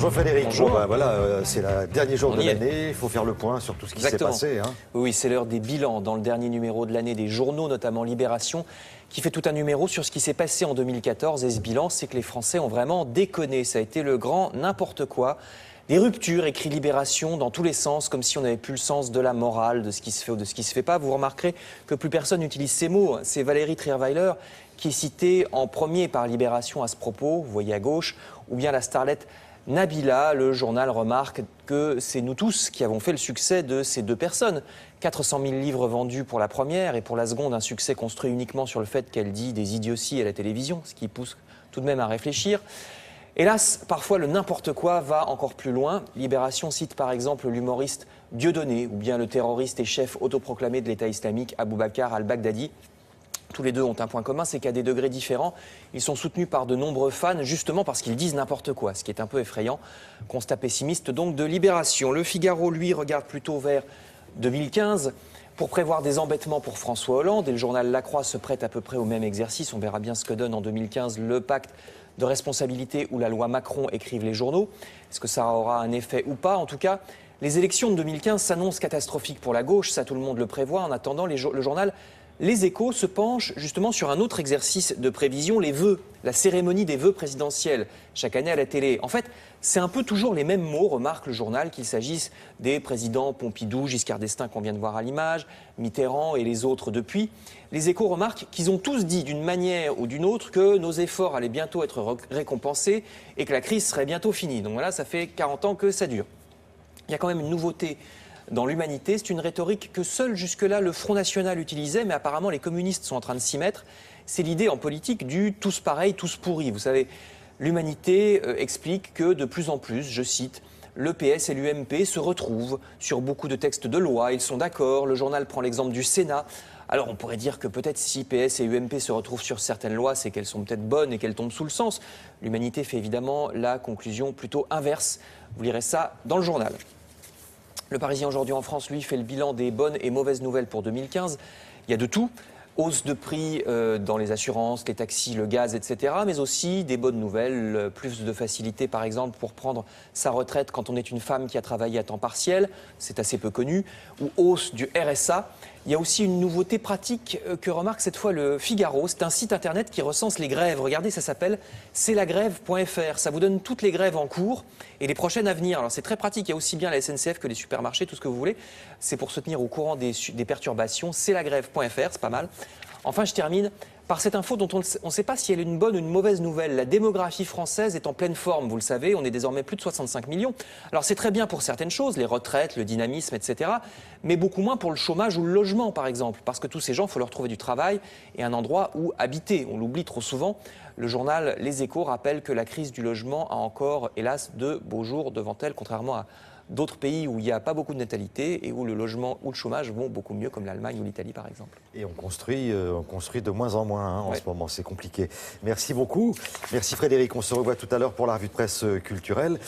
Bonjour Frédéric. Bonjour. Bon, voilà, c'est le dernier jour On de y est. l'année, il faut faire le point sur tout ce qui s'est passé. Hein. Oui, c'est l'heure des bilans dans le dernier numéro de l'année des journaux, notamment Libération, qui fait tout un numéro sur ce qui s'est passé en 2014. Et ce bilan, c'est que les Français ont vraiment déconné. Ça a été le grand n'importe quoi. Des ruptures, écrit Libération, dans tous les sens, comme si on n'avait plus le sens de la morale, de ce qui se fait ou de ce qui ne se fait pas. Vous remarquerez que plus personne n'utilise ces mots. C'est Valérie Trierweiler qui est citée en premier par Libération à ce propos, vous voyez à gauche, ou bien la starlette Nabila. Le journal remarque que c'est nous tous qui avons fait le succès de ces deux personnes. 400 000 livres vendus pour la première et pour la seconde, un succès construit uniquement sur le fait qu'elle dit des idioties à la télévision, ce qui pousse tout de même à réfléchir. Hélas, parfois le n'importe quoi va encore plus loin. Libération cite par exemple l'humoriste Dieudonné ou bien le terroriste et chef autoproclamé de l'État islamique Aboubacar al-Baghdadi. Tous les deux ont un point commun, c'est qu'à des degrés différents, ils sont soutenus par de nombreux fans, justement parce qu'ils disent n'importe quoi, ce qui est un peu effrayant. Constat pessimiste donc de Libération. Le Figaro, lui, regarde plutôt vers 2015 pour prévoir des embêtements pour François Hollande. Et le journal La Croix se prête à peu près au même exercice. On verra bien ce que donne en 2015 le pacte de responsabilité ou la loi Macron, écrivent les journaux. Est-ce que ça aura un effet ou pas? En tout cas, les élections de 2015 s'annoncent catastrophiques pour la gauche, ça tout le monde le prévoit. En attendant, le journal Les Échos se penche justement sur un autre exercice de prévision, les vœux, la cérémonie des vœux présidentiels, chaque année à la télé. En fait, c'est un peu toujours les mêmes mots, remarque le journal, qu'il s'agisse des présidents Pompidou, Giscard d'Estaing qu'on vient de voir à l'image, Mitterrand et les autres depuis. Les Échos remarquent qu'ils ont tous dit d'une manière ou d'une autre que nos efforts allaient bientôt être récompensés et que la crise serait bientôt finie. Donc voilà, ça fait 40 ans que ça dure. Il y a quand même une nouveauté dans l'Humanité, c'est une rhétorique que seul jusque-là le Front National utilisait, mais apparemment les communistes sont en train de s'y mettre. C'est l'idée en politique du tous pareil, tous pourris. Vous savez, l'Humanité explique que de plus en plus, je cite, le PS et l'UMP se retrouvent sur beaucoup de textes de loi, ils sont d'accord. Le journal prend l'exemple du Sénat. Alors on pourrait dire que peut-être si PS et UMP se retrouvent sur certaines lois, c'est qu'elles sont peut-être bonnes et qu'elles tombent sous le sens. L'Humanité fait évidemment la conclusion plutôt inverse. Vous lirez ça dans le journal. Le Parisien aujourd'hui en France, lui, fait le bilan des bonnes et mauvaises nouvelles pour 2015. Il y a de tout. Hausse de prix dans les assurances, les taxis, le gaz, etc. Mais aussi des bonnes nouvelles, plus de facilité par exemple pour prendre sa retraite quand on est une femme qui a travaillé à temps partiel, c'est assez peu connu, ou hausse du RSA. Il y a aussi une nouveauté pratique que remarque cette fois le Figaro. C'est un site internet qui recense les grèves. Regardez, ça s'appelle c'estlagrève.fr. Ça vous donne toutes les grèves en cours et les prochaines à venir. Alors c'est très pratique, il y a aussi bien la SNCF que les supermarchés, tout ce que vous voulez. C'est pour se tenir au courant des perturbations. c'estlagrève.fr, c'est pas mal. Enfin, je termine par cette info dont on ne sait pas si elle est une bonne ou une mauvaise nouvelle. La démographie française est en pleine forme, vous le savez, on est désormais plus de 65 millions. Alors c'est très bien pour certaines choses, les retraites, le dynamisme, etc. Mais beaucoup moins pour le chômage ou le logement, par exemple. Parce que tous ces gens, il faut leur trouver du travail et un endroit où habiter. On l'oublie trop souvent. Le journal Les Échos rappelle que la crise du logement a encore, hélas, de beaux jours devant elle, contrairement à d'autres pays où il n'y a pas beaucoup de natalité et où le logement ou le chômage vont beaucoup mieux, comme l'Allemagne ou l'Italie par exemple. Et on construit de moins en moins en ce moment, c'est compliqué. Merci beaucoup. Merci Frédéric, on se revoit tout à l'heure pour la revue de presse culturelle.